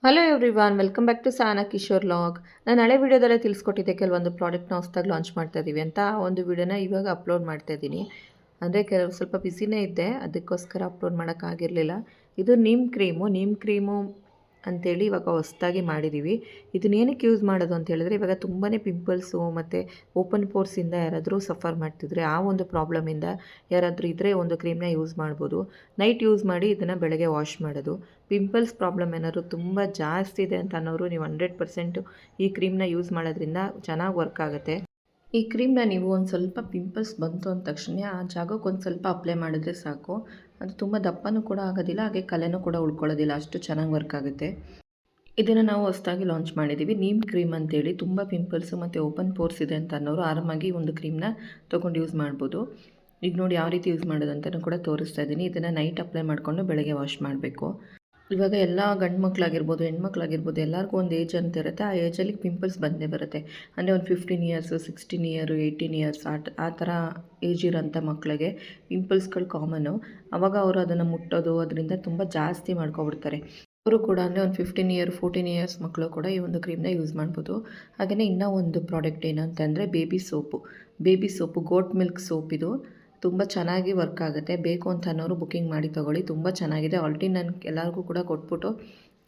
Hello everyone, welcome back to Sana Kishore log. ನಾನು ಹಳೆ ವೀಡಿಯೋದಲ್ಲೇ ತಿಳಿಸ್ಕೊಟ್ಟಿದ್ದೆ ಕೆಲವೊಂದು ಪ್ರಾಡಕ್ಟ್ನ ಹೊಸದಾಗಿ ಲಾಂಚ್ ಮಾಡ್ತಾ ಇದ್ದೀವಿ ಅಂತ. ಆ ಒಂದು ವೀಡಿಯೋನ ಇವಾಗ ಅಪ್ಲೋಡ್ ಮಾಡ್ತಾ ಇದ್ದೀನಿ. ಅಂದರೆ ಸ್ವಲ್ಪ ಬ್ಯುಸಿನೇ ಇದ್ದೆ, ಅದಕ್ಕೋಸ್ಕರ ಅಪ್ಲೋಡ್ ಮಾಡೋಕ್ಕಾಗಿರಲಿಲ್ಲ. ಇದು ನೀಮ್ ಕ್ರೀಮು ಅಂತೇಳಿ ಇವಾಗ ಹೊಸದಾಗಿ ಮಾಡಿದ್ದೀವಿ. ಇದನ್ನ ಏನಕ್ಕೆ ಯೂಸ್ ಮಾಡೋದು ಅಂತ ಹೇಳಿದ್ರೆ, ಇವಾಗ ತುಂಬಾ ಪಿಂಪಲ್ಸು ಮತ್ತು ಓಪನ್ ಪೋರ್ಸಿಂದ ಯಾರಾದರೂ ಸಫರ್ ಮಾಡ್ತಿದ್ರೆ ಆ ಒಂದು ಪ್ರಾಬ್ಲಮಿಂದ ಯಾರಾದರೂ ಇದ್ದರೆ ಒಂದು ಕ್ರೀಮ್ನ ಯೂಸ್ ಮಾಡ್ಬೋದು. ನೈಟ್ ಯೂಸ್ ಮಾಡಿ ಇದನ್ನು ಬೆಳಗ್ಗೆ ವಾಶ್ ಮಾಡೋದು. ಪಿಂಪಲ್ಸ್ ಪ್ರಾಬ್ಲಮ್ ಏನಾದರೂ ತುಂಬ ಜಾಸ್ತಿ ಇದೆ ಅಂತ ಅನ್ನೋರು ನೀವು 100% ಈ ಕ್ರೀಮ್ನ ಯೂಸ್ ಮಾಡೋದ್ರಿಂದ ಚೆನ್ನಾಗಿ ವರ್ಕ್ ಆಗುತ್ತೆ. ಈ ಕ್ರೀಮ್ನ ನೀವು ಒಂದು ಸ್ವಲ್ಪ ಪಿಂಪಲ್ಸ್ ಬಂತು ಅಂದ ತಕ್ಷಣ ಆ ಜಾಗಕ್ಕೆ ಒಂದು ಸ್ವಲ್ಪ ಅಪ್ಲೈ ಮಾಡಿದ್ರೆ ಸಾಕು. ಅದು ತುಂಬ ದಪ್ಪನೂ ಕೂಡ ಆಗೋದಿಲ್ಲ, ಹಾಗೆ ಕಲೆನೂ ಕೂಡ ಉಳ್ಕೊಳ್ಳೋದಿಲ್ಲ, ಅಷ್ಟು ಚೆನ್ನಾಗಿ ವರ್ಕ್ ಆಗುತ್ತೆ. ಇದನ್ನು ನಾವು ಹೊಸದಾಗಿ ಲಾಂಚ್ ಮಾಡಿದ್ದೀವಿ. ನೀಮ್ ಕ್ರೀಮ್ ಅಂತೇಳಿ. ತುಂಬ ಪಿಂಪಲ್ಸು ಮತ್ತು ಓಪನ್ ಪೋರ್ಸ್ ಇದೆ ಅಂತ ಅನ್ನೋರು ಆರಾಮಾಗಿ ಒಂದು ಕ್ರೀಮ್ನ ತೊಗೊಂಡು ಯೂಸ್ ಮಾಡ್ಬೋದು. ಈಗ ನೋಡಿ ಯಾವ ರೀತಿ ಯೂಸ್ ಮಾಡೋದು ಅಂತಲೂ ಕೂಡ ತೋರಿಸ್ತಾ ಇದ್ದೀನಿ. ಇದನ್ನು ನೈಟ್ ಅಪ್ಲೈ ಮಾಡಿಕೊಂಡು ಬೆಳಗ್ಗೆ ವಾಶ್ ಮಾಡಬೇಕು. ಇವಾಗ ಎಲ್ಲ ಗಂಡು ಮಕ್ಕಳಾಗಿರ್ಬೋದು, ಹೆಣ್ಮಕ್ಳಾಗಿರ್ಬೋದು, ಎಲ್ಲರಿಗೂ ಒಂದು ಏಜ್ ಅಂತ ಇರುತ್ತೆ. ಆ ಏಜಲ್ಲಿ ಪಿಂಪಲ್ಸ್ ಬಂದೇ ಬರುತ್ತೆ. ಅಂದರೆ ಒಂದು 15 ಇಯರ್ಸು, 16 ಇಯರು, 18 ಇಯರ್ಸ್ ಆ ಥರ ಏಜ್ ಇರೋಂಥ ಮಕ್ಕಳಿಗೆ ಪಿಂಪಲ್ಸ್ಗಳು ಕಾಮನ್ನು. ಆವಾಗ ಅವರು ಅದನ್ನು ಮುಟ್ಟೋದು, ಅದರಿಂದ ತುಂಬ ಜಾಸ್ತಿ ಮಾಡ್ಕೊಬಿಡ್ತಾರೆ. ಅವರು ಕೂಡ ಅಂದರೆ ಒಂದು 15 ಇಯರ್, 14 ಇಯರ್ಸ್ ಮಕ್ಕಳು ಕೂಡ ಈ ಒಂದು ಕ್ರೀಮ್ನ ಯೂಸ್ ಮಾಡ್ಬೋದು. ಹಾಗೆಯೇ ಇನ್ನೂ ಒಂದು ಪ್ರಾಡಕ್ಟ್ ಏನಂತಂದರೆ baby soap goat milk soap. ಇದು ತುಂಬ ಚೆನ್ನಾಗಿ ವರ್ಕ್ ಆಗುತ್ತೆ. ಬೇಕು ಅಂತ ಅನ್ನೋರು ಬುಕ್ಕಿಂಗ್ ಮಾಡಿ ತೊಗೊಳ್ಳಿ. ತುಂಬ ಚೆನ್ನಾಗಿದೆ. ಆಲ್ರೆಡಿ ನಾನು ಎಲ್ಲರಿಗೂ ಕೂಡ ಕೊಟ್ಬಿಟ್ಟು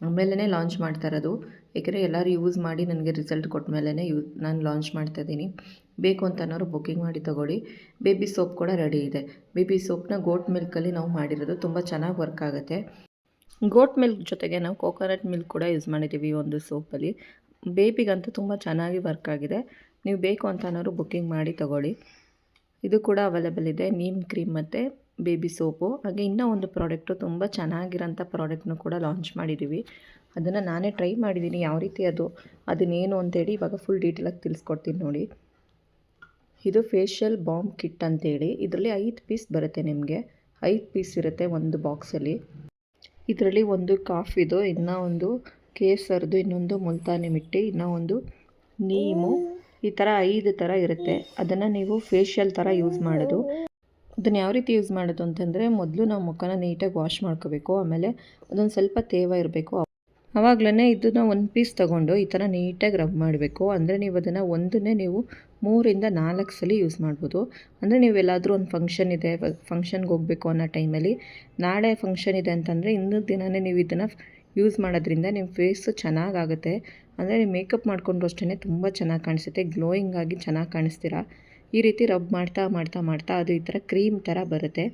ಆಮೇಲೆ ಲಾಂಚ್ ಮಾಡ್ತಾ ಇರೋದು. ಏಕೆಂದರೆ ಎಲ್ಲರೂ ಯೂಸ್ ಮಾಡಿ ನನಗೆ ರಿಸಲ್ಟ್ ಕೊಟ್ಟ ಮೇಲೇ ನಾನು ಲಾಂಚ್ ಮಾಡ್ತಾಯಿದ್ದೀನಿ. ಬೇಕು ಅಂತ ಅನ್ನೋರು ಬುಕ್ಕಿಂಗ್ ಮಾಡಿ ತೊಗೊಳ್ಳಿ. ಬೇಬಿ ಸೋಪ್ ಕೂಡ ರೆಡಿ ಇದೆ. ಬೇಬಿ ಸೋಪ್ನ ಗೋಟ್ ಮಿಲ್ಕಲ್ಲಿ ನಾವು ಮಾಡಿರೋದು. ತುಂಬ ಚೆನ್ನಾಗಿ ವರ್ಕ್ ಆಗುತ್ತೆ. ಗೋಟ್ ಮಿಲ್ಕ್ ಜೊತೆಗೆ ನಾವು ಕೋಕೋನಟ್ ಮಿಲ್ಕ್ ಕೂಡ ಯೂಸ್ ಮಾಡಿದ್ದೀವಿ ಈ ಒಂದು ಸೋಪಲ್ಲಿ. ಬೇಬಿಗಂತೂ ತುಂಬ ಚೆನ್ನಾಗಿ ವರ್ಕ್ ಆಗಿದೆ. ನೀವು ಬೇಕು ಅಂತ ಅನ್ನೋರು ಬುಕ್ಕಿಂಗ್ ಮಾಡಿ ತೊಗೊಳ್ಳಿ. ಇದು ಕೂಡ ಅವೈಲೇಬಲ್ ಇದೆ, ನೀಮ್ ಕ್ರೀಮ್ ಮತ್ತು ಬೇಬಿ ಸೋಪು. ಹಾಗೆ ಇನ್ನೂ ಒಂದು ಪ್ರಾಡಕ್ಟು, ತುಂಬ ಚೆನ್ನಾಗಿರೋಂಥ ಪ್ರಾಡಕ್ಟ್ನು ಕೂಡ ಲಾಂಚ್ ಮಾಡಿದ್ದೀವಿ. ಅದನ್ನು ನಾನೇ ಟ್ರೈ ಮಾಡಿದ್ದೀನಿ, ಯಾವ ರೀತಿ ಅದನ್ನೇನು ಅಂತೇಳಿ ಇವಾಗ ಫುಲ್ ಡೀಟೇಲಾಗಿ ತಿಳಿಸ್ಕೊಡ್ತೀನಿ ನೋಡಿ. ಇದು ಫೇಶಿಯಲ್ ಬಾಂಬ್ ಕಿಟ್ ಅಂತೇಳಿ. ಇದರಲ್ಲಿ 5 ಪೀಸ್ ಬರುತ್ತೆ. ನಿಮಗೆ 5 ಪೀಸ್ ಇರುತ್ತೆ ಒಂದು ಬಾಕ್ಸಲ್ಲಿ. ಇದರಲ್ಲಿ ಒಂದು ಕಾಫಿದು, ಇನ್ನೂ ಒಂದು ಕೇಸರ್ದು, ಇನ್ನೊಂದು ಮುಲ್ತಾನಿ ಮಿಟ್ಟಿ, ಇನ್ನೂ ಒಂದು ನೀಮು, ಈ ಥರ 5 ಥರ ಇರುತ್ತೆ. ಅದನ್ನು ನೀವು ಫೇಶಿಯಲ್ ಥರ ಯೂಸ್ ಮಾಡೋದು. ಅದನ್ನು ಯಾವ ರೀತಿ ಯೂಸ್ ಮಾಡೋದು ಅಂತಂದರೆ, ಮೊದಲು ನಾವು ಮುಖನ ನೀಟಾಗಿ ವಾಶ್ ಮಾಡ್ಕೋಬೇಕು. ಆಮೇಲೆ ಅದೊಂದು ಸ್ವಲ್ಪ ತೇವ ಇರಬೇಕು. ಆವಾಗಲೇ ಇದನ್ನು ಒಂದು ಪೀಸ್ ತೊಗೊಂಡು ಈ ಥರ ನೀಟಾಗಿ ರಬ್ ಮಾಡಬೇಕು. ಅಂದರೆ ನೀವು ಅದನ್ನು ಒಂದನ್ನೇ ನೀವು 3 ಇಂದ 4 ಸಲ ಯೂಸ್ ಮಾಡ್ಬೋದು. ಅಂದರೆ ನೀವು ಎಲ್ಲಾದರೂ ಒಂದು ಫಂಕ್ಷನ್ಗೆ ಹೋಗಬೇಕು ಅನ್ನೋ ಟೈಮಲ್ಲಿ, ನಾಳೆ ಫಂಕ್ಷನ್ ಇದೆ ಅಂತಂದರೆ ಇನ್ನೊಂದು ದಿನವೇ ನೀವು ಇದನ್ನು ಯೂಸ್ ಮಾಡೋದ್ರಿಂದ ನಿಮ್ಮ ಫೇಸು ಚೆನ್ನಾಗಾಗುತ್ತೆ. ಅಂದರೆ ನೀವು ಮೇಕಪ್ ಮಾಡಿಕೊಂಡ್ರು ಅಷ್ಟೇ ತುಂಬ ಚೆನ್ನಾಗಿ ಕಾಣಿಸುತ್ತೆ, ಗ್ಲೋಯಿಂಗ್ ಆಗಿ ಚೆನ್ನಾಗಿ ಕಾಣಿಸ್ತೀರಾ. ಈ ರೀತಿ ರಬ್ ಮಾಡ್ತಾ ಮಾಡ್ತಾ ಮಾಡ್ತಾ ಅದು ಈ ಥರ ಕ್ರೀಮ್ ಥರ ಬರುತ್ತೆ.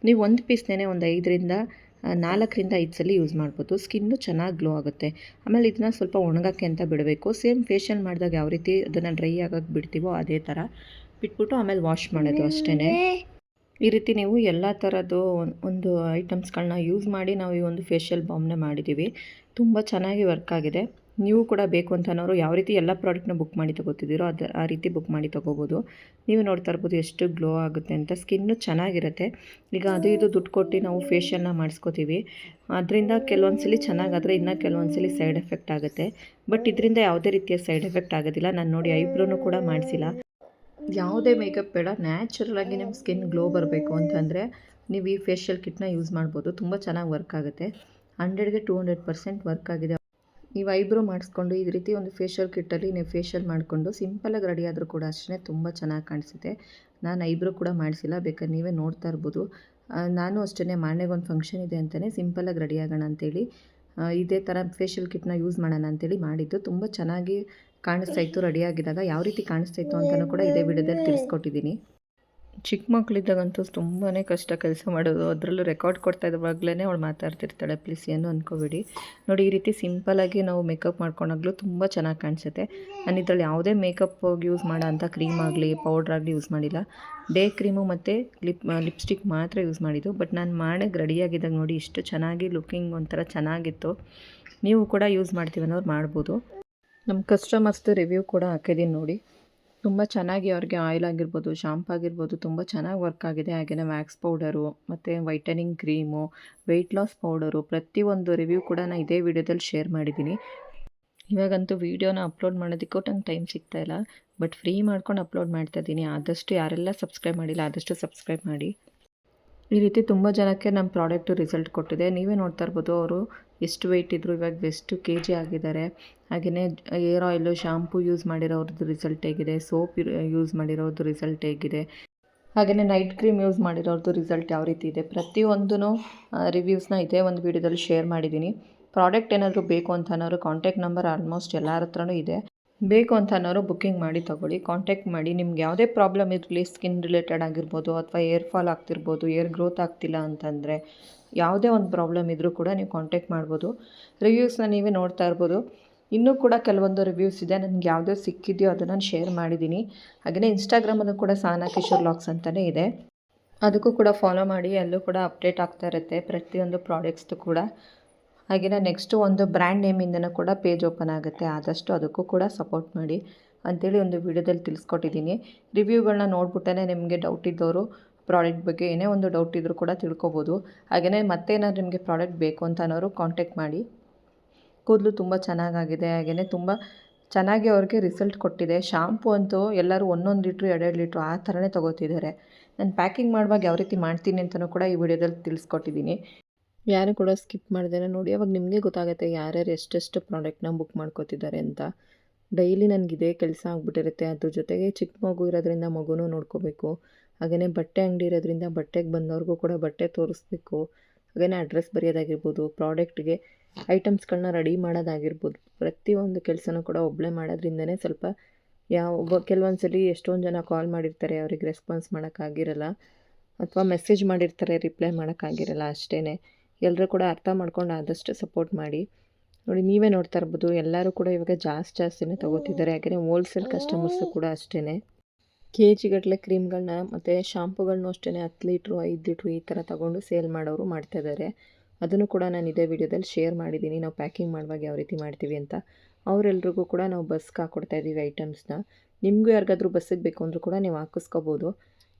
ನೀವು ಒಂದು ಪೀಸ್ನೇ ಒಂದು 4 ರಿಂದ 5 ಸಲ ಯೂಸ್ ಮಾಡ್ಬೋದು. ಸ್ಕಿನ್ನು ಚೆನ್ನಾಗಿ ಗ್ಲೋ ಆಗುತ್ತೆ. ಆಮೇಲೆ ಇದನ್ನ ಸ್ವಲ್ಪ ಒಣಗೋಕ್ಕೆ ಅಂತ ಬಿಡಬೇಕು. ಸೇಮ್ ಫೇಶಿಯಲ್ ಮಾಡಿದಾಗ ಯಾವ ರೀತಿ ಅದನ್ನು ಡ್ರೈ ಆಗೋಕ್ಕೆ ಬಿಡ್ತೀವೋ ಅದೇ ಥರ ಬಿಟ್ಬಿಟ್ಟು ಆಮೇಲೆ ವಾಶ್ ಮಾಡೋದು ಅಷ್ಟೇ. ಈ ರೀತಿ ನೀವು ಎಲ್ಲ ಥರದ್ದು ಒಂದು ಐಟಮ್ಸ್ಗಳನ್ನ ಯೂಸ್ ಮಾಡಿ ನಾವು ಈ ಒಂದು ಫೇಶಿಯಲ್ ಬಾಮ್ನ ಮಾಡಿದ್ದೀವಿ. ತುಂಬ ಚೆನ್ನಾಗಿ ವರ್ಕ್ ಆಗಿದೆ. ನೀವು ಕೂಡ ಬೇಕು ಅಂತ ಅನ್ನೋರು ಯಾವ ರೀತಿ ಎಲ್ಲ ಪ್ರಾಡಕ್ಟ್ನ ಬುಕ್ ಮಾಡಿ ತೊಗೋತಿದ್ದೀರೋ ಆ ರೀತಿ ಬುಕ್ ಮಾಡಿ ತೊಗೋಬೋದು. ನೀವು ನೋಡ್ತಾ ಇರ್ಬೋದು ಎಷ್ಟು ಗ್ಲೋ ಆಗುತ್ತೆ ಅಂತ. ಸ್ಕಿನ್ನು ಚೆನ್ನಾಗಿರುತ್ತೆ. ಈಗ ಅದು ಇದು ದುಡ್ಡು ಕೊಟ್ಟು ನಾವು ಫೇಶಿಯಲ್ನ ಮಾಡಿಸ್ಕೋತೀವಿ. ಅದರಿಂದ ಕೆಲವೊಂದು ಸಲ ಚೆನ್ನಾಗಾದರೆ ಇನ್ನು ಕೆಲವೊಂದು ಸಲ ಸೈಡ್ ಎಫೆಕ್ಟ್ ಆಗುತ್ತೆ. ಬಟ್ ಇದರಿಂದ ಯಾವುದೇ ರೀತಿಯ ಸೈಡ್ ಎಫೆಕ್ಟ್ ಆಗೋದಿಲ್ಲ. ನಾನು ನೋಡಿ ಐಬ್ರೋನು ಕೂಡ ಮಾಡಿಸಿಲ್ಲ. ಯಾವುದೇ ಮೇಕಪ್ ಬೇಡ, ನ್ಯಾಚುರಲಾಗಿ ನಿಮ್ಮ ಸ್ಕಿನ್ ಗ್ಲೋ ಬರಬೇಕು ಅಂತಂದರೆ ನೀವು ಈ ಫೇಶಿಯಲ್ ಕಿಟ್ನ ಯೂಸ್ ಮಾಡ್ಬೋದು. ತುಂಬ ಚೆನ್ನಾಗಿ ವರ್ಕ್ ಆಗುತ್ತೆ. 100ಗೆ 200% ವರ್ಕ್ ಆಗಿದೆ. ನೀವು ಐಬ್ರೋ ಮಾಡಿಸ್ಕೊಂಡು ಈ ರೀತಿ ಒಂದು ಫೇಶಿಯಲ್ ಕಿಟ್ಟಲ್ಲಿ ನೀವು ಫೇಶಿಯಲ್ ಮಾಡಿಕೊಂಡು ಸಿಂಪಲಾಗಿ ರೆಡಿ ಆದರೂ ಕೂಡ ಅಷ್ಟೇ ತುಂಬ ಚೆನ್ನಾಗಿ ಕಾಣಿಸುತ್ತೆ. ನಾನು ಐಬ್ರೋ ಕೂಡ ಮಾಡಿಸಿಲ್ಲ, ಬೇಕಾದ್ರೆ ನೀವೇ ನೋಡ್ತಾ ಇರ್ಬೋದು. ನಾನು ಅಷ್ಟೇ ಮಾರ್ನೆಗೆ ಒಂದು ಫಂಕ್ಷನ್ ಇದೆ ಅಂತಲೇ ಸಿಂಪಲಾಗಿ ರೆಡಿ ಆಗೋಣ ಅಂತೇಳಿ ಇದೇ ಥರ ಫೇಶಿಯಲ್ ಕಿಟ್ನ ಯೂಸ್ ಮಾಡೋಣ ಅಂತೇಳಿ ಮಾಡಿದ್ದು. ತುಂಬ ಚೆನ್ನಾಗಿ ಕಾಣಿಸ್ತಾ ಇತ್ತು. ರೆಡಿಯಾಗಿದ್ದಾಗ ಯಾವ ರೀತಿ ಕಾಣಿಸ್ತಾ ಇತ್ತು ಅಂತಲೂ ಕೂಡ ಇದೇ ವಿಡಿಯೋದಲ್ಲಿ ತಿಳಿಸ್ಕೊಟ್ಟಿದ್ದೀನಿ. ಚಿಕ್ಕ ಮಕ್ಕಳಿದ್ದಾಗಂತೂ ತುಂಬಾ ಕಷ್ಟ ಕೆಲಸ ಮಾಡೋದು. ಅದರಲ್ಲೂ ರೆಕಾರ್ಡ್ ಕೊಡ್ತಾ ಇದ್ದಾಗಲೇ ಅವಳು ಮಾತಾಡ್ತಿರ್ತಾಳೆ, ಪ್ಲೀಸ್ ಏನು ಅಂದ್ಕೋಬೇಡಿ. ನೋಡಿ, ಈ ರೀತಿ ಸಿಂಪಲಾಗಿ ನಾವು ಮೇಕಪ್ ಮಾಡ್ಕೊಂಡಾಗಲೂ ತುಂಬ ಚೆನ್ನಾಗಿ ಕಾಣಿಸುತ್ತೆ. ನಾನು ಇದರಲ್ಲಿ ಯಾವುದೇ ಮೇಕಪ್ ಯೂಸ್ ಮಾಡೋ ಅಂಥ ಕ್ರೀಮ್ ಆಗಲಿ ಪೌಡ್ರ್ ಆಗಲಿ ಯೂಸ್ ಮಾಡಿಲ್ಲ. ಡೇ ಕ್ರೀಮು ಮತ್ತು ಲಿಪ್ಸ್ಟಿಕ್ ಮಾತ್ರ ಯೂಸ್ ಮಾಡಿದ್ದು. ಬಟ್ ನಾನು ಮಾಡಕ್ಕೆ ರೆಡಿಯಾಗಿದ್ದಾಗ ನೋಡಿ ಎಷ್ಟು ಚೆನ್ನಾಗಿ ಲುಕ್ಕಿಂಗ್ ಒಂಥರ ಚೆನ್ನಾಗಿತ್ತು. ನೀವು ಕೂಡ ಯೂಸ್ ಮಾಡ್ತೀವಿ ಅನ್ನೋರು ಮಾಡ್ಬೋದು. ನಮ್ಮ ಕಸ್ಟಮರ್ಸ್ದು ರಿವ್ಯೂ ಕೂಡ ಹಾಕಿದ್ದೀನಿ ನೋಡಿ. ತುಂಬ ಚೆನ್ನಾಗಿ ಅವ್ರಿಗೆ ಆಯಿಲ್ ಆಗಿರ್ಬೋದು, ಶಾಂಪು ಆಗಿರ್ಬೋದು ತುಂಬ ಚೆನ್ನಾಗಿ ವರ್ಕ್ ಆಗಿದೆ. ಹಾಗೆಯೇ ವ್ಯಾಕ್ಸ್ ಪೌಡರು ಮತ್ತು whitening cream, weight loss powder, ಪ್ರತಿಯೊಂದು ರಿವ್ಯೂ ಕೂಡ ನಾನು ಇದೇ ವಿಡಿಯೋದಲ್ಲಿ ಶೇರ್ ಮಾಡಿದ್ದೀನಿ. ಇವಾಗಂತೂ ವೀಡಿಯೋನ ಅಪ್ಲೋಡ್ ಮಾಡೋದಕ್ಕೂ ನಂಗೆ ಟೈಮ್ ಸಿಗ್ತಾಯಿಲ್ಲ. ಬಟ್ ಫ್ರೀ ಮಾಡ್ಕೊಂಡು ಅಪ್ಲೋಡ್ ಮಾಡ್ತಾಯಿದ್ದೀನಿ. ಆದಷ್ಟು ಯಾರೆಲ್ಲ ಸಬ್ಸ್ಕ್ರೈಬ್ ಮಾಡಿಲ್ಲ ಆದಷ್ಟು ಸಬ್ಸ್ಕ್ರೈಬ್ ಮಾಡಿ. ಈ ರೀತಿ ತುಂಬ ಜನಕ್ಕೆ ನಮ್ಮ ಪ್ರಾಡಕ್ಟು ರಿಸಲ್ಟ್ ಕೊಟ್ಟಿದೆ. ನೀವೇ ನೋಡ್ತಾ ಇರ್ಬೋದು ಅವರು ಎಷ್ಟು ವೆಯ್ಟ್ ಇದ್ದರು ಇವಾಗ ಎಷ್ಟು ಕೆಜಿ ಆಗಿದ್ದಾರೆ. ಹಾಗೆಯೇ ಏರ್ ಆಯಿಲು, ಶಾಂಪೂ ಯೂಸ್ ಮಾಡಿರೋರ್ದು ರಿಸಲ್ಟ್ ಹೇಗಿದೆ, ಸೋಪ್ ಯೂಸ್ ಮಾಡಿರೋರ್ದು ರಿಸಲ್ಟ್ ಹೇಗಿದೆ, ಹಾಗೆಯೇ ನೈಟ್ ಕ್ರೀಮ್ ಯೂಸ್ ಮಾಡಿರೋರ್ದು ರಿಸಲ್ಟ್ ಯಾವ ರೀತಿ ಇದೆ, ಪ್ರತಿಯೊಂದೂ ರಿವ್ಯೂಸ್ನ ಇದೇ ಒಂದು ವೀಡಿಯೋದಲ್ಲಿ ಶೇರ್ ಮಾಡಿದ್ದೀನಿ. ಪ್ರಾಡಕ್ಟ್ ಏನಾದರೂ ಬೇಕು ಅಂತ ಅನ್ನೋರು ಕಾಂಟ್ಯಾಕ್ಟ್ ನಂಬರ್ ಆಲ್ಮೋಸ್ಟ್ ಎಲ್ಲರ ಹತ್ರನೂ ಇದೆ. ಬೇಕು ಅಂತ ಅನ್ನೋರು ಬುಕ್ಕಿಂಗ್ ಮಾಡಿ ತೊಗೊಳ್ಳಿ, ಕಾಂಟ್ಯಾಕ್ಟ್ ಮಾಡಿ. ನಿಮ್ಗೆ ಯಾವುದೇ ಪ್ರಾಬ್ಲಮ್ ಇರಲಿ, ಸ್ಕಿನ್ ರಿಲೇಟೆಡ್ ಆಗಿರ್ಬೋದು ಅಥವಾ ಏರ್ ಫಾಲ್ ಆಗ್ತಿರ್ಬೋದು, ಏರ್ ಗ್ರೋತ್ ಆಗ್ತಿಲ್ಲ ಅಂತಂದರೆ ಯಾವುದೇ ಒಂದು ಪ್ರಾಬ್ಲಮ್ ಇದ್ದರೂ ಕೂಡ ನೀವು ಕಾಂಟ್ಯಾಕ್ಟ್ ಮಾಡ್ಬೋದು. ರಿವ್ಯೂಸ್ನ ನೀವೇ ನೋಡ್ತಾ ಇರ್ಬೋದು. ಇನ್ನೂ ಕೂಡ ಕೆಲವೊಂದು ರಿವ್ಯೂಸ್ ಇದೆ, ನನಗೆ ಯಾವುದೇ ಸಿಕ್ಕಿದೆಯೋ ಅದನ್ನು ನಾನು ಶೇರ್ ಮಾಡಿದ್ದೀನಿ. ಹಾಗೆಯೇ ಇನ್ಸ್ಟಾಗ್ರಾಮಲ್ಲೂ ಕೂಡ ಸಹನಾ ಕಿಶೋರ್ ವ್ಲಾಗ್ಸ್ ಅಂತಲೇ ಇದೆ, ಅದಕ್ಕೂ ಕೂಡ ಫಾಲೋ ಮಾಡಿ. ಅಲ್ಲೂ ಕೂಡ ಅಪ್ಡೇಟ್ ಆಗ್ತಾ ಇರುತ್ತೆ ಪ್ರತಿಯೊಂದು ಪ್ರಾಡಕ್ಟ್ಸ್ದು ಕೂಡ. ಹಾಗೆಯೇ ನೆಕ್ಸ್ಟು ಒಂದು ಬ್ರ್ಯಾಂಡ್ ನೇಮಿಂದನೂ ಕೂಡ ಪೇಜ್ ಓಪನ್ ಆಗುತ್ತೆ, ಆದಷ್ಟು ಅದಕ್ಕೂ ಕೂಡ ಸಪೋರ್ಟ್ ಮಾಡಿ ಅಂಥೇಳಿ ಒಂದು ವಿಡಿಯೋದಲ್ಲಿ ತಿಳಿಸ್ಕೊಟ್ಟಿದ್ದೀನಿ. ರಿವ್ಯೂಗಳನ್ನ ನೋಡ್ಬಿಟ್ಟೇ ನಿಮಗೆ ಡೌಟ್ ಇದ್ದವರು ಪ್ರಾಡಕ್ಟ್ ಬಗ್ಗೆ ಏನೇ ಒಂದು ಡೌಟ್ ಇದ್ದರೂ ಕೂಡ ತಿಳ್ಕೊಬೋದು. ಹಾಗೆಯೇ ಮತ್ತೇನಾದ್ರು ನಿಮಗೆ ಪ್ರಾಡಕ್ಟ್ ಬೇಕು ಅಂತ ಅನ್ನೋರು ಕಾಂಟ್ಯಾಕ್ಟ್ ಮಾಡಿ. ಕೂದಲು ತುಂಬ ಚೆನ್ನಾಗಾಗಿದೆ, ಹಾಗೆಯೇ ತುಂಬ ಚೆನ್ನಾಗಿ ಅವ್ರಿಗೆ ರಿಸಲ್ಟ್ ಕೊಟ್ಟಿದೆ. ಶಾಂಪು ಅಂತೂ ಎಲ್ಲರೂ 1 ಲೀಟ್ರು 2 ಲೀಟ್ರು ಆ ಥರನೇ ತೊಗೋತಿದ್ದಾರೆ. ನಾನು ಪ್ಯಾಕಿಂಗ್ ಮಾಡುವಾಗ ಯಾವ ರೀತಿ ಮಾಡ್ತೀನಿ ಅಂತಲೂ ಕೂಡ ಈ ವಿಡಿಯೋದಲ್ಲಿ ತಿಳಿಸ್ಕೊಟ್ಟಿದ್ದೀನಿ. ಯಾರು ಕೂಡ ಸ್ಕಿಪ್ ಮಾಡ್ದೇ ನೋಡಿ, ಅವಾಗ ನಿಮಗೆ ಗೊತ್ತಾಗುತ್ತೆ ಯಾರ್ಯಾರು ಎಷ್ಟೆಷ್ಟು ಪ್ರಾಡಕ್ಟ್ನ ಬುಕ್ ಮಾಡ್ಕೋತಿದ್ದಾರೆ ಅಂತ. ಡೈಲಿ ನನಗಿದೇ ಕೆಲಸ ಆಗಿಬಿಟ್ಟಿರುತ್ತೆ. ಅದ್ರ ಜೊತೆಗೆ ಚಿಕ್ಕ ಮಗು ಇರೋದ್ರಿಂದ ಮಗುನೂ ನೋಡ್ಕೋಬೇಕು. ಹಾಗೆಯೇ ಬಟ್ಟೆ ಅಂಗಡಿ ಇರೋದ್ರಿಂದ ಬಟ್ಟೆಗೆ ಬಂದವ್ರಿಗೂ ಕೂಡ ಬಟ್ಟೆ ತೋರಿಸ್ಬೇಕು. ಹಾಗೆಯೇ ಅಡ್ರೆಸ್ ಬರೆಯೋದಾಗಿರ್ಬೋದು, ಪ್ರಾಡಕ್ಟ್ಗೆ ಐಟಮ್ಸ್ಗಳನ್ನ ರೆಡಿ ಮಾಡೋದಾಗಿರ್ಬೋದು, ಪ್ರತಿಯೊಂದು ಕೆಲಸನೂ ಕೂಡ ಒಬ್ಬಳೇ ಮಾಡೋದ್ರಿಂದನೇ ಸ್ವಲ್ಪ ಕೆಲವೊಂದು ಸಲ ಎಷ್ಟೊಂದು ಜನ ಕಾಲ್ ಮಾಡಿರ್ತಾರೆ, ಅವ್ರಿಗೆ ರೆಸ್ಪಾನ್ಸ್ ಮಾಡೋಕ್ಕಾಗಿರಲ್ಲ, ಅಥವಾ ಮೆಸೇಜ್ ಮಾಡಿರ್ತಾರೆ ರಿಪ್ಲೈ ಮಾಡೋಕ್ಕಾಗಿರಲ್ಲ ಅಷ್ಟೇ. ಎಲ್ಲರೂ ಕೂಡ ಅರ್ಥ ಮಾಡ್ಕೊಂಡು ಆದಷ್ಟು ಸಪೋರ್ಟ್ ಮಾಡಿ. ನೋಡಿ, ನೀವೇ ನೋಡ್ತಾ ಇರ್ಬೋದು, ಎಲ್ಲರೂ ಕೂಡ ಇವಾಗ ಜಾಸ್ತಿನೇ ತೊಗೋತಿದ್ದಾರೆ. ಹಾಗೆಯೇ ಹೋಲ್ಸೇಲ್ ಕಸ್ಟಮರ್ಸು ಕೂಡ ಅಷ್ಟೇ ಕೆ ಜಿಗಟ್ಟಲೆ ಕ್ರೀಮ್ಗಳನ್ನ ಮತ್ತು ಶಾಂಪುಗಳನ್ನೂ ಅಷ್ಟೇ 10 ಲೀಟ್ರು 5 ಲೀಟ್ರು ಈ ಥರ ತೊಗೊಂಡು ಸೇಲ್ ಮಾಡೋರು ಮಾಡ್ತಾಯಿದ್ದಾರೆ. ಅದನ್ನು ಕೂಡ ನಾನು ಇದೇ ವಿಡಿಯೋದಲ್ಲಿ ಶೇರ್ ಮಾಡಿದ್ದೀನಿ, ನಾವು ಪ್ಯಾಕಿಂಗ್ ಮಾಡುವಾಗ ಯಾವ ರೀತಿ ಮಾಡ್ತೀವಿ ಅಂತ. ಅವರೆಲ್ರಿಗೂ ಕೂಡ ನಾವು ಬಸ್ಗೆ ಹಾಕ್ಕೊಡ್ತಾಯಿದ್ದೀವಿ ಐಟಮ್ಸ್ನ. ನಿಮಗೂ ಯಾರಿಗಾದ್ರೂ ಬಸ್ಸಿಗೆ ಬೇಕು ಅಂದರೂ ಕೂಡ ನೀವು ಹಾಕಿಸ್ಕೋಬೋದು.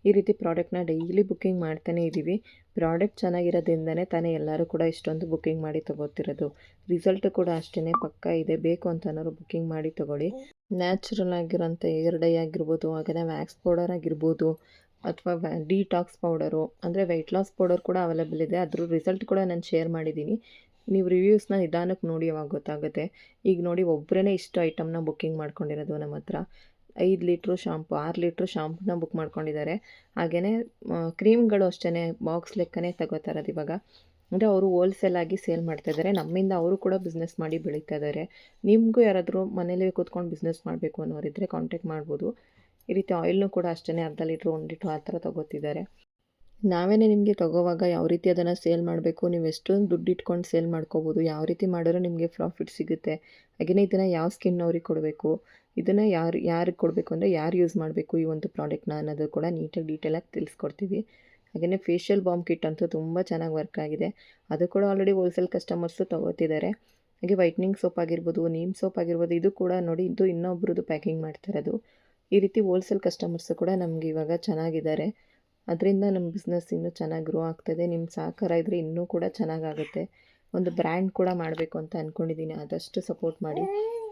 ಈ ರೀತಿ ಪ್ರಾಡಕ್ಟ್ನ ಡೈಲಿ ಬುಕ್ಕಿಂಗ್ ಮಾಡ್ತಾನೇ ಇದ್ದೀವಿ. ಪ್ರಾಡಕ್ಟ್ ಚೆನ್ನಾಗಿರೋದ್ರಿಂದನೇ ತಾನೇ ಎಲ್ಲರೂ ಕೂಡ ಇಷ್ಟೊಂದು ಬುಕ್ಕಿಂಗ್ ಮಾಡಿ ತೊಗೋತಿರೋದು. ರಿಸಲ್ಟು ಕೂಡ ಅಷ್ಟೇ ಪಕ್ಕಾ ಇದೆ. ಬೇಕು ಅಂತ ಅನ್ನೋರು ಬುಕ್ಕಿಂಗ್ ಮಾಡಿ ತೊಗೊಳ್ಳಿ. ನ್ಯಾಚುರಲ್ ಆಗಿರೋಂಥ ಏರ್ ಡೈ ಆಗಿರ್ಬೋದು, ಹಾಗೆಯೇ ವ್ಯಾಕ್ಸ್ ಪೌಡರ್ ಆಗಿರ್ಬೋದು, ಅಥವಾ ಡಿಟಾಕ್ಸ್ ಪೌಡರು, ಅಂದರೆ ವೆಯ್ಟ್ ಲಾಸ್ ಪೌಡರ್ ಕೂಡ ಅವೈಲೇಬಲ್ ಇದೆ. ಅದ್ರ ರಿಸಲ್ಟ್ ಕೂಡ ನಾನು ಶೇರ್ ಮಾಡಿದ್ದೀನಿ. ನೀವು ರಿವ್ಯೂಸ್ನ ನಿಧಾನಕ್ಕೆ ನೋಡಿ ಅವಾಗ ಗೊತ್ತಾಗುತ್ತೆ. ಈಗ ನೋಡಿ, ಒಬ್ಬರೇ ಇಷ್ಟು ಐಟಮ್ನ ಬುಕ್ಕಿಂಗ್ ಮಾಡ್ಕೊಂಡಿರೋದು ನಮ್ಮ ಹತ್ರ. 5 ಲೀಟ್ರು ಶಾಂಪು 6 ಲೀಟ್ರು ಶಾಂಪೂನ ಬುಕ್ ಮಾಡ್ಕೊಂಡಿದ್ದಾರೆ. ಹಾಗೆಯೇ ಕ್ರೀಮ್ಗಳು ಅಷ್ಟೇ ಬಾಕ್ಸ್ ಲೆಕ್ಕನೇ ತಗೋತಾರದು ಇವಾಗ. ಅಂದರೆ ಅವರು ಹೋಲ್ಸೇಲಾಗಿ ಸೇಲ್ ಮಾಡ್ತಾಯಿದ್ದಾರೆ. ನಮ್ಮಿಂದ ಅವರು ಕೂಡ ಬಿಸ್ನೆಸ್ ಮಾಡಿ ಬೆಳೀತಾ ಇದ್ದಾರೆ. ನಿಮಗೂ ಯಾರಾದರೂ ಮನೇಲಿ ಕೂತ್ಕೊಂಡು ಬಿಸ್ನೆಸ್ ಮಾಡಬೇಕು ಅನ್ನೋರಿದ್ದರೆ ಕಾಂಟ್ಯಾಕ್ಟ್ ಮಾಡ್ಬೋದು. ಈ ರೀತಿ ಆಯಿಲ್ನೂ ಕೂಡ ಅಷ್ಟೇ ಅರ್ಧ ಲೀಟ್ರು 1 ಲೀಟ್ರು ಆ ಥರ ತೊಗೋತಿದ್ದಾರೆ. ನಾವೇ ನಿಮಗೆ ತೊಗೋವಾಗ ಯಾವ ರೀತಿ ಅದನ್ನು ಸೇಲ್ ಮಾಡಬೇಕು, ನೀವು ಎಷ್ಟೊಂದು ದುಡ್ಡು ಇಟ್ಕೊಂಡು ಸೇಲ್ ಮಾಡ್ಕೋಬೋದು, ಯಾವ ರೀತಿ ಮಾಡಿದ್ರೆ ನಿಮಗೆ ಪ್ರಾಫಿಟ್ ಸಿಗುತ್ತೆ, ಹಾಗೆಯೇ ಇದನ್ನು ಯಾವ ಸ್ಕಿನ್ನವ್ರಿಗೆ ಕೊಡಬೇಕು, ಇದನ್ನು ಯಾರಿಗೆ ಕೊಡಬೇಕು ಅಂದರೆ ಯಾರು ಯೂಸ್ ಮಾಡಬೇಕು ಈ ಒಂದು ಪ್ರಾಡಕ್ಟ್ನ ಅನ್ನೋದು ಕೂಡ ನೀಟಾಗಿ ಡೀಟೇಲಾಗಿ ತಿಳಿಸ್ಕೊಡ್ತೀವಿ. ಹಾಗೆಯೇ ಫೇಶಿಯಲ್ ಬಾಂಬ್ ಕಿಟ್ ಅಂತೂ ತುಂಬ ಚೆನ್ನಾಗಿ ವರ್ಕ್ ಆಗಿದೆ. ಅದು ಕೂಡ ಆಲ್ರೆಡಿ ಹೋಲ್ಸೇಲ್ ಕಸ್ಟಮರ್ಸು ತೊಗೋತಿದ್ದಾರೆ. ಹಾಗೆ ವೈಟ್ನಿಂಗ್ ಸೋಪ್ ಆಗಿರ್ಬೋದು, ನೀಮ್ ಸೋಪ್ ಆಗಿರ್ಬೋದು, ಇದು ಕೂಡ ನೋಡಿ, ಇದು ಇನ್ನೊಬ್ರದ್ದು ಪ್ಯಾಕಿಂಗ್ ಮಾಡ್ತಿರೋದು. ಈ ರೀತಿ ಹೋಲ್ಸೇಲ್ ಕಸ್ಟಮರ್ಸು ಕೂಡ ನಮಗೆ ಇವಾಗ ಚೆನ್ನಾಗಿದ್ದಾರೆ. ಅದರಿಂದ ನಮ್ಮ ಬಿಸ್ನೆಸ್ ಇನ್ನೂ ಚೆನ್ನಾಗಿ ಗ್ರೋ ಆಗ್ತಾಯಿದೆ. ನಿಮ್ಮ ಸಹಕಾರ ಇದ್ದರೆ ಇನ್ನೂ ಕೂಡ ಚೆನ್ನಾಗಾಗುತ್ತೆ. ಒಂದು ಬ್ರ್ಯಾಂಡ್ ಕೂಡ ಮಾಡಬೇಕು ಅಂತ ಅಂದ್ಕೊಂಡಿದ್ದೀನಿ. ಆದಷ್ಟು ಸಪೋರ್ಟ್ ಮಾಡಿ.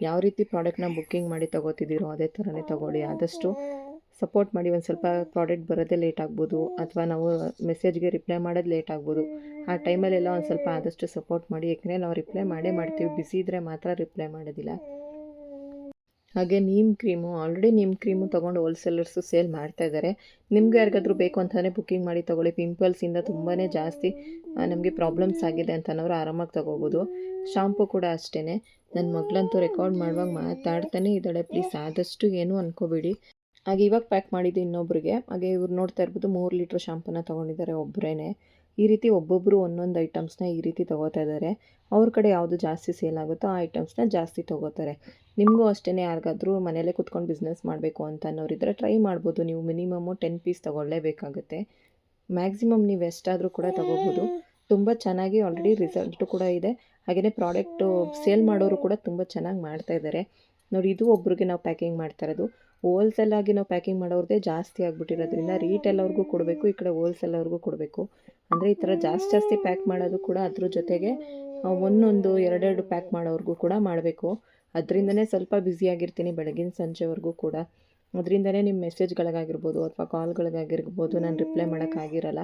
ಯಾವ ರೀತಿ ಪ್ರಾಡಕ್ಟ್ನ ಬುಕ್ಕಿಂಗ್ ಮಾಡಿ ತೊಗೋತಿದ್ದೀರೋ ಅದೇ ಥರನೇ ತೊಗೊಳ್ಳಿ. ಆದಷ್ಟು ಸಪೋರ್ಟ್ ಮಾಡಿ. ಒಂದು ಸ್ವಲ್ಪ ಪ್ರಾಡಕ್ಟ್ ಬರೋದೇ ಲೇಟ್ ಆಗ್ಬೋದು, ಅಥವಾ ನಾವು ಮೆಸೇಜ್ಗೆ ರಿಪ್ಲೈ ಮಾಡೋದು ಲೇಟ್ ಆಗ್ಬೋದು. ಆ ಟೈಮಲ್ಲೆಲ್ಲ ಒಂದು ಸ್ವಲ್ಪ ಆದಷ್ಟು ಸಪೋರ್ಟ್ ಮಾಡಿ. ಯಾಕೆಂದರೆ ನಾವು ರಿಪ್ಲೈ ಮಾಡೇ ಮಾಡ್ತೀವಿ, ಬಿಸಿ ಇದ್ದರೆ ಮಾತ್ರ ರಿಪ್ಲೈ ಮಾಡೋದಿಲ್ಲ. ಹಾಗೆ ನೀಮ್ ಕ್ರೀಮು ತೊಗೊಂಡು ಹೋಲ್ಸೇಲರ್ಸು ಸೇಲ್ ಮಾಡ್ತಾಯಿದ್ದಾರೆ. ನಿಮ್ಗೆ ಯಾರಿಗಾದ್ರೂ ಬೇಕು ಅಂತಲೇ ಬುಕ್ಕಿಂಗ್ ಮಾಡಿ ತೊಗೊಳ್ಳಿ. ಪಿಂಪಲ್ಸಿಂದ ತುಂಬಾ ಜಾಸ್ತಿ ನಮಗೆ ಪ್ರಾಬ್ಲಮ್ಸ್ ಆಗಿದೆ ಅಂತ ಅನ್ನೋರು ಆರಾಮಾಗಿ ತೊಗೋಬೋದು. ಶಾಂಪು ಕೂಡ ಅಷ್ಟೇ. ನನ್ನ ಮಗಳಂತೂ ರೆಕಾರ್ಡ್ ಮಾಡುವಾಗ ಮಾತಾಡ್ತಾನೆ ಇದ್ದಾಳೆ. ಪ್ಲೀಸ್ ಆದಷ್ಟು ಏನೂ ಅಂದ್ಕೋಬೇಡಿ. ಹಾಗೆ ಇವಾಗ ಪ್ಯಾಕ್ ಮಾಡಿದ್ದು ಇನ್ನೊಬ್ರಿಗೆ. ಹಾಗೆ ಇವ್ರು ನೋಡ್ತಾ ಇರ್ಬೋದು, 3 ಲೀಟ್ರ್ ಶಾಂಪೂನ ತೊಗೊಂಡಿದ್ದಾರೆ ಒಬ್ಬರೇ. ಈ ರೀತಿ ಒಬ್ಬೊಬ್ಬರು ಒಂದೊಂದು ಐಟಮ್ಸ್ನ ಈ ರೀತಿ ತೊಗೋತಾ ಇದ್ದಾರೆ. ಅವ್ರ ಕಡೆ ಯಾವುದು ಜಾಸ್ತಿ ಸೇಲ್ ಆಗುತ್ತೋ ಆ ಐಟಮ್ಸ್ನ ಜಾಸ್ತಿ ತೊಗೋತಾರೆ. ನಿಮಗೂ ಅಷ್ಟೇ, ಯಾರಿಗಾದ್ರೂ ಮನೆಯಲ್ಲೇ ಕೂತ್ಕೊಂಡು ಬಿಸ್ನೆಸ್ ಮಾಡಬೇಕು ಅಂತ ಅನ್ನೋರಿದ್ದರೆ ಟ್ರೈ ಮಾಡ್ಬೋದು. ನೀವು ಮಿನಿಮಮ್ಮು 10 ಪೀಸ್ ತೊಗೊಳ್ಳೇಬೇಕಾಗುತ್ತೆ. ಮ್ಯಾಕ್ಸಿಮಮ್ ನೀವು ಎಷ್ಟಾದರೂ ಕೂಡ ತೊಗೋಬೋದು. ತುಂಬ ಚೆನ್ನಾಗಿ ಆಲ್ರೆಡಿ ರಿಸಲ್ಟು ಕೂಡ ಇದೆ. ಹಾಗೆಯೇ ಪ್ರಾಡಕ್ಟು ಸೇಲ್ ಮಾಡೋರು ಕೂಡ ತುಂಬ ಚೆನ್ನಾಗಿ ಮಾಡ್ತಾಯಿದ್ದಾರೆ. ನೋಡಿ, ಇದು ಒಬ್ರಿಗೆ ನಾವು ಪ್ಯಾಕಿಂಗ್ ಮಾಡ್ತಾ ಇರೋದು. ಹೋಲ್ಸೇಲಾಗಿ ನಾವು ಪ್ಯಾಕಿಂಗ್ ಮಾಡೋರದ್ದೇ ಜಾಸ್ತಿ ಆಗಿಬಿಟ್ಟಿರೋದ್ರಿಂದ ರೀಟೇಲ್ ಅವ್ರಿಗೂ ಕೊಡಬೇಕು, ಈ ಕಡೆ ಹೋಲ್ಸೇಲ್ ಅವ್ರಿಗೂ ಕೊಡಬೇಕು. ಅಂದರೆ ಈ ಥರ ಜಾಸ್ತಿ ಪ್ಯಾಕ್ ಮಾಡೋದು ಕೂಡ ಅದ್ರ ಜೊತೆಗೆ ಒಂದೊಂದು 2 ಪ್ಯಾಕ್ ಮಾಡೋವ್ರಿಗೂ ಕೂಡ ಮಾಡಬೇಕು. ಅದರಿಂದನೇ ಸ್ವಲ್ಪ ಬ್ಯುಸಿಯಾಗಿರ್ತೀನಿ ಬೆಳಗಿನ ಸಂಜೆವರೆಗೂ ಕೂಡ. ಅದರಿಂದನೇ ನಿಮ್ಮ ಮೆಸೇಜ್ಗಳಿಗಾಗಿರ್ಬೋದು ಅಥವಾ ಕಾಲ್ಗಳಿಗಾಗಿರ್ಬೋದು ನಾನು ರಿಪ್ಲೈ ಮಾಡೋಕ್ಕಾಗಿರಲ್ಲ.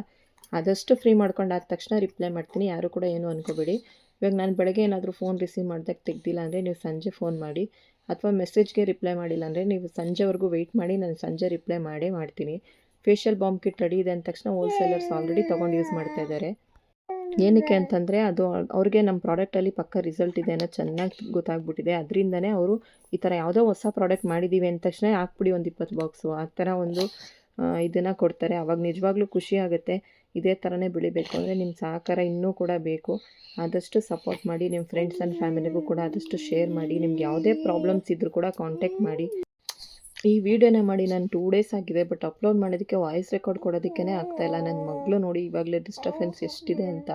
ಆದಷ್ಟು ಫ್ರೀ ಮಾಡ್ಕೊಂಡಾದ ತಕ್ಷಣ ರಿಪ್ಲೈ ಮಾಡ್ತೀನಿ, ಯಾರು ಕೂಡ ಏನು ಅಂದ್ಕೋಬೇಡಿ. ಇವಾಗ ನಾನು ಬೆಳಗ್ಗೆ ಏನಾದರೂ ಫೋನ್ ರಿಸೀವ್ ಮಾಡಿದಾಗ ತೆಗ್ದಿಲ್ಲ ಅಂದರೆ ನೀವು ಸಂಜೆ ಫೋನ್ ಮಾಡಿ, ಅಥವಾ ಮೆಸೇಜ್ಗೆ ರಿಪ್ಲೈ ಮಾಡಿಲ್ಲ ಅಂದರೆ ನೀವು ಸಂಜೆವರೆಗೂ ವೆಯ್ಟ್ ಮಾಡಿ, ನಾನು ಸಂಜೆ ರಿಪ್ಲೈ ಮಾಡೇ ಮಾಡ್ತೀನಿ. ಫೇಶಿಯಲ್ ಬಾಂಬ್ ಕಿಟ್ ರೆಡಿ ಇದೆ ಅಂದ ತಕ್ಷಣ ಹೋಲ್ಸೇಲರ್ಸ್ ಆಲ್ರೆಡಿ ತೊಗೊಂಡು ಯೂಸ್ ಮಾಡ್ತಾ ಇದ್ದಾರೆ. ಏನಕ್ಕೆ ಅಂತಂದರೆ ಅದು ಅವ್ರಿಗೆ ನಮ್ಮ ಪ್ರಾಡಕ್ಟಲ್ಲಿ ಪಕ್ಕ ರಿಸಲ್ಟ್ ಇದೆ ಅನ್ನೋ ಚೆನ್ನಾಗಿ ಗೊತ್ತಾಗ್ಬಿಟ್ಟಿದೆ. ಅದರಿಂದನೇ ಅವರು ಈ ಥರ ಯಾವುದೋ ಹೊಸ ಪ್ರಾಡಕ್ಟ್ ಮಾಡಿದ್ದೀವಿ ಅಂದ ತಕ್ಷಣ ಹಾಕ್ಬಿಡಿ ಒಂದು 20 ಬಾಕ್ಸು ಆ ಥರ ಒಂದು ಇದನ್ನು ಕೊಡ್ತಾರೆ. ಆವಾಗ ನಿಜವಾಗ್ಲೂ ಖುಷಿ ಆಗುತ್ತೆ. ಇದೇ ಥರನೇ ಬೆಳಿಬೇಕು ಅಂದರೆ ನಿಮ್ಮ ಸಹಕಾರ ಇನ್ನೂ ಕೂಡ ಬೇಕು. ಆದಷ್ಟು ಸಪೋರ್ಟ್ ಮಾಡಿ, ನಿಮ್ಮ ಫ್ರೆಂಡ್ಸ್ ಆ್ಯಂಡ್ ಫ್ಯಾಮಿಲಿಗೂ ಕೂಡ ಆದಷ್ಟು ಶೇರ್ ಮಾಡಿ. ನಿಮ್ಗೆ ಯಾವುದೇ ಪ್ರಾಬ್ಲಮ್ಸ್ ಇದ್ದರೂ ಕೂಡ ಕಾಂಟ್ಯಾಕ್ಟ್ ಮಾಡಿ. ಈ ವಿಡಿಯೋನ ಮಾಡಿ ನಾನು 2 ಡೇಸ್ ಆಗಿದೆ, ಬಟ್ ಅಪ್ಲೋಡ್ ಮಾಡೋದಕ್ಕೆ ವಾಯ್ಸ್ ರೆಕಾರ್ಡ್ ಕೊಡೋದಕ್ಕೇ ಆಗ್ತಾಯಿಲ್ಲ. ನನ್ನ ಮಗಳು ನೋಡಿ ಇವಾಗಲೇ ಡಿಸ್ಟರ್ಬೆನ್ಸ್ ಎಷ್ಟಿದೆ ಅಂತ.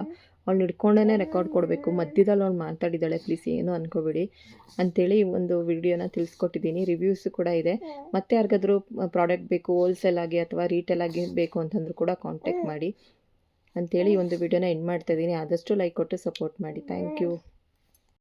ಅವ್ಳು ಹಿಡ್ಕೊಂಡೇ ರೆಕಾರ್ಡ್ ಕೊಡಬೇಕು. ಮಧ್ಯದಲ್ಲಿ ಅವ್ಳು ಮಾತಾಡಿದ್ದಾಳೆ, ಪ್ಲೀಸ್ ಏನು ಅಂದ್ಕೋಬೇಡಿ ಅಂಥೇಳಿ ಒಂದು ವಿಡಿಯೋನ ತಿಳಿಸ್ಕೊಟ್ಟಿದ್ದೀನಿ. ರಿವ್ಯೂಸು ಕೂಡ ಇದೆ. ಮತ್ತೆ ಯಾರಿಗಾದ್ರೂ ಪ್ರಾಡಕ್ಟ್ ಬೇಕು ಹೋಲ್ಸೇಲ್ ಆಗಿ ಅಥವಾ ರೀಟೇಲ್ ಆಗಿ ಬೇಕು ಅಂತಂದ್ರೂ ಕೂಡ ಕಾಂಟ್ಯಾಕ್ಟ್ ಮಾಡಿ ಅಂಥೇಳಿ ಒಂದು ವಿಡಿಯೋನ ಎಂಡ್ ಮಾಡ್ತಾಯಿದ್ದೀನಿ. ಆದಷ್ಟು ಲೈಕ್ ಕೊಟ್ಟು ಸಪೋರ್ಟ್ ಮಾಡಿ. Thank you.